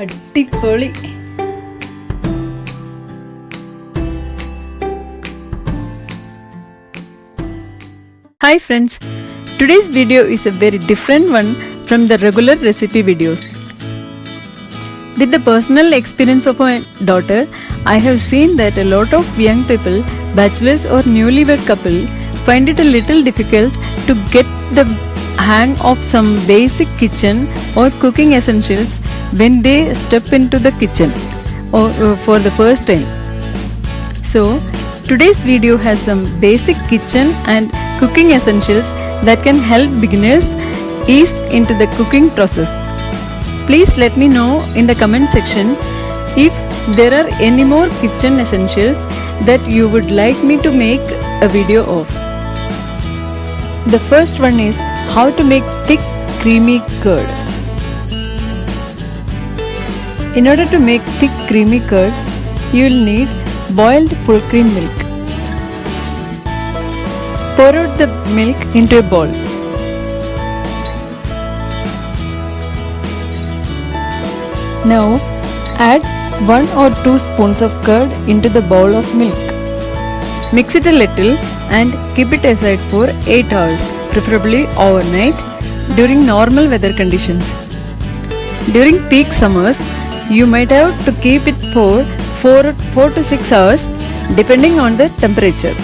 അടിപൊളി. Hi friends, today's video is a very different one from the regular recipe videos. With the personal experience of my daughter, I have seen that a lot of young people, bachelors or newlywed couple, find it a little difficult to get the hang of some basic kitchen or cooking essentials when they step into the kitchen or for the first time. So, today's video has some basic kitchen and cooking essentials that can help beginners ease into the cooking process. Please let me know in the comment section if there are any more kitchen essentials that you would like me to make a video of. The first one is how to make thick creamy curd. In order to make thick creamy curd, you will need boiled full cream milk. Pour out the milk into a bowl. Now add 1 or 2 spoons of curd into the bowl of milk. Mix it a little and keep it aside for 8 hours, preferably overnight during normal weather conditions. During peak summers, you might have to keep it for 4 to 6 hours depending on the temperature.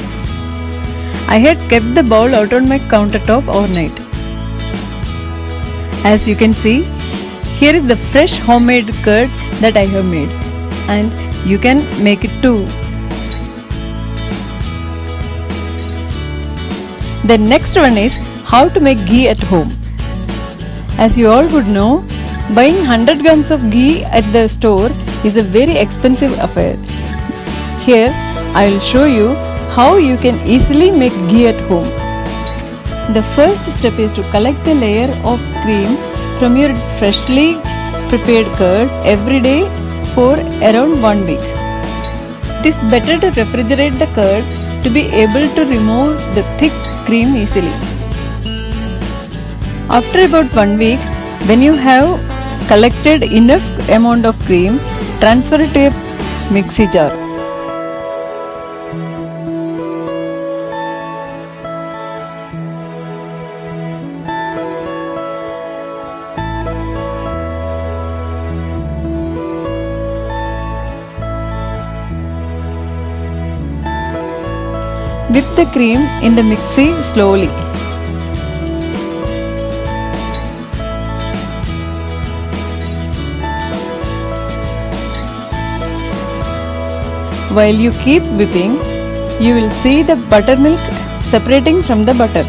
I had kept the bowl out on my countertop overnight. As you can see, here is the fresh homemade curd that I have made, and you can make it too. The next one is how to make ghee at home. As you all would know, buying 100 grams of ghee at the store is a very expensive affair. Here I will show you how you can easily make ghee at home. The first step is to collect the layer of cream from your freshly prepared curd every day for around 1 week. It is better to refrigerate the curd to be able to remove the thick cream easily. After about 1 week, when you have collected enough amount of cream, transfer it to a mixie jar. Whip the cream in the mixie slowly. While you keep whipping, you will see the buttermilk separating from the butter.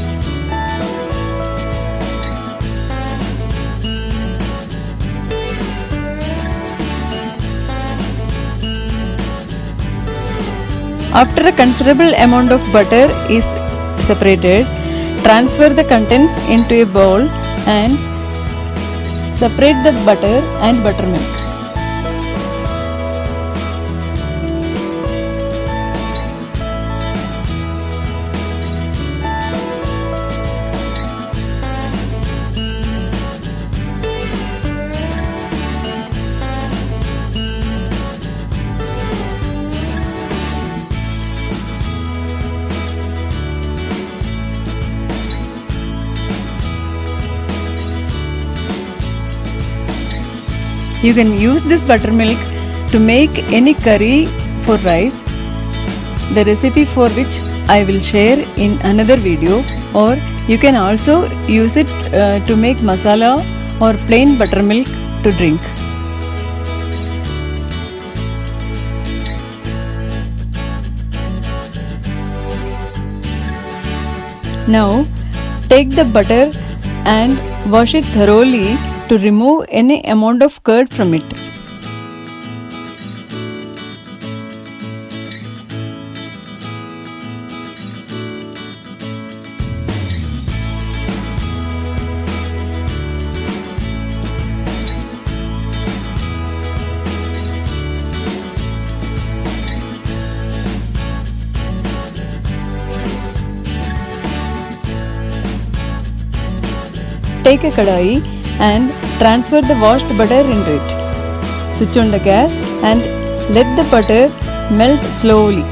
After a considerable amount of butter is separated, transfer the contents into a bowl and separate the butter and buttermilk. You can use this buttermilk to make any curry for rice, the recipe for which I will share in another video, or you can also use it to make masala or plain buttermilk to drink. Now take the butter and wash it thoroughly to remove any amount of curd from it. Take a kadai and transfer the washed butter into it. Switch on the gas and let the butter melt slowly.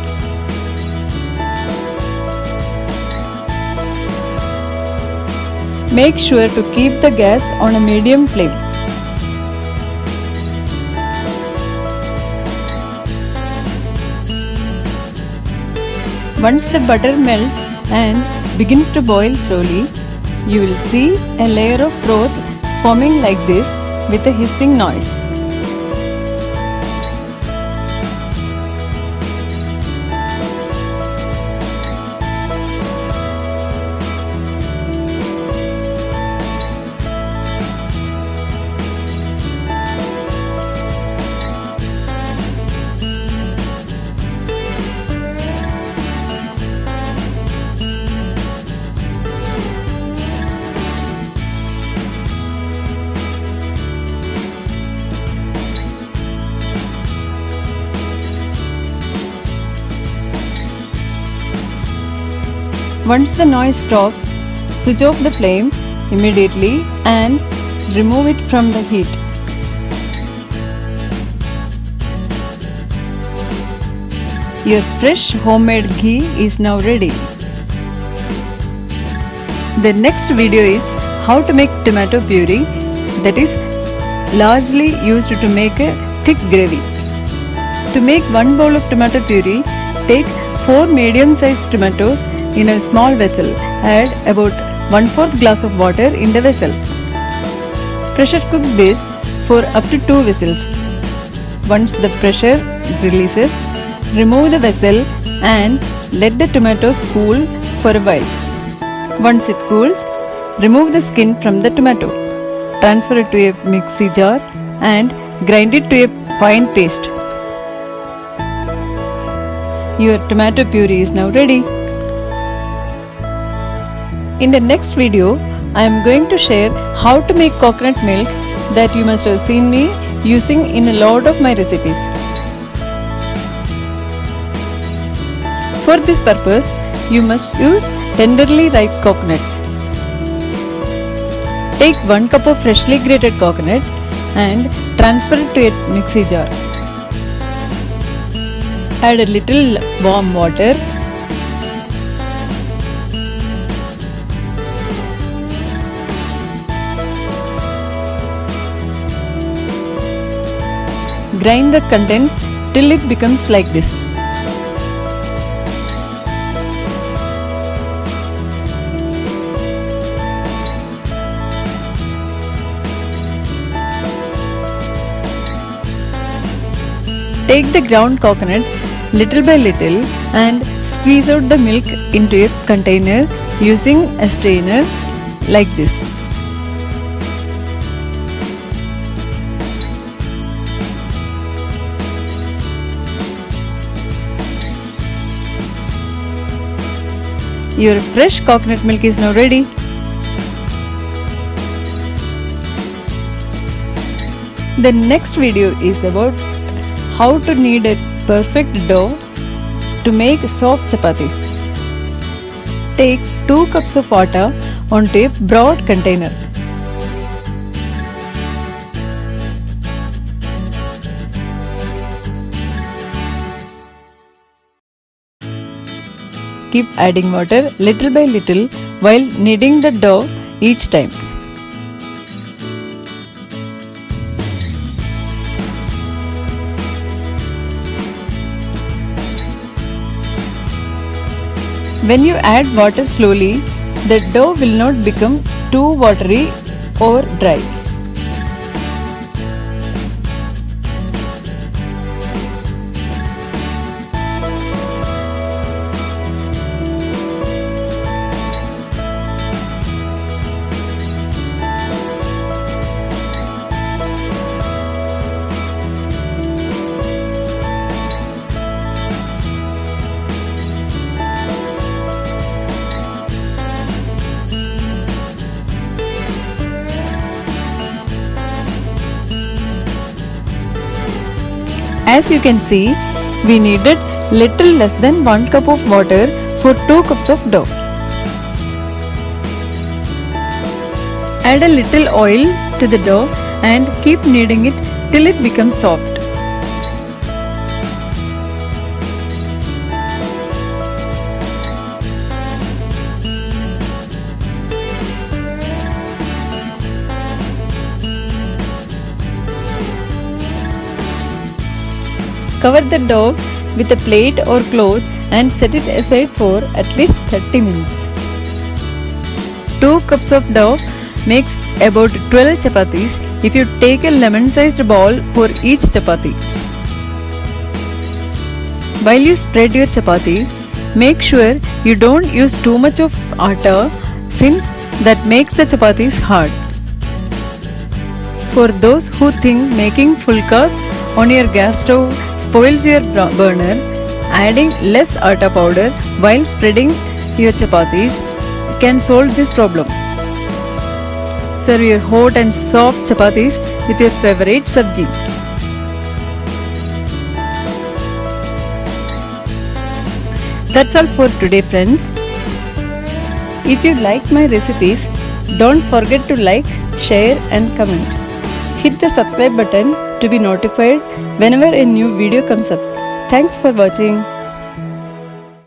Make sure to keep the gas on a medium flame. Once the butter melts and begins to boil slowly, you will see a layer of froth forming like this with a hissing noise. Once the noise stops, switch off the flame immediately and remove it from the heat. Your fresh homemade ghee is now ready. The next video is how to make tomato puree, that is largely used to make a thick gravy. To make 1 bowl of tomato puree, take 4 medium-sized tomatoes in a small vessel. Add about 1/4 glass of water in the vessel. Pressure cook this for up to 2 whistles. Once the pressure releases, remove the vessel and let the tomatoes cool for a while. Once it cools, remove the skin from the tomato. Transfer it to a mixie jar and grind it to a fine paste. Your tomato puree is now ready. In the next video, I am going to share how to make coconut milk that you must have seen me using in a lot of my recipes. For this purpose, you must use tenderly ripe coconuts. Take 1 cup of freshly grated coconut and transfer it to a mixie jar. Add a little warm water. Grind the contents till it becomes like this. Take the ground coconut little by little and squeeze out the milk into a container using a strainer like this. Your fresh coconut milk is now ready. The next video is about how to knead a perfect dough to make soft chapatis. Take 2 cups of water onto a broad container. Keep adding water little by little while kneading the dough each time. When you add water slowly, the dough will not become too watery or dry. As you can see, we needed little less than 1 cup of water for 2 cups of dough. Add a little oil to the dough and keep kneading it till it becomes soft. Cover the dough with a plate or cloth and set it aside for at least 30 minutes. 2 cups of dough makes about 12 chapatis if you take a lemon-sized ball for each chapati. While you spread your chapati, make sure you don't use too much of atta since that makes the chapatis hard. For those who think making fulkas on your gas stove spoils your burner, adding less atta powder while spreading your chapatis can solve this problem. Serve your hot and soft chapatis with your favorite sabji. That's all for today, friends. If you like my recipes, don't forget to like, share and comment. Hit the subscribe button to be notified whenever a new video comes up. Thanks for watching.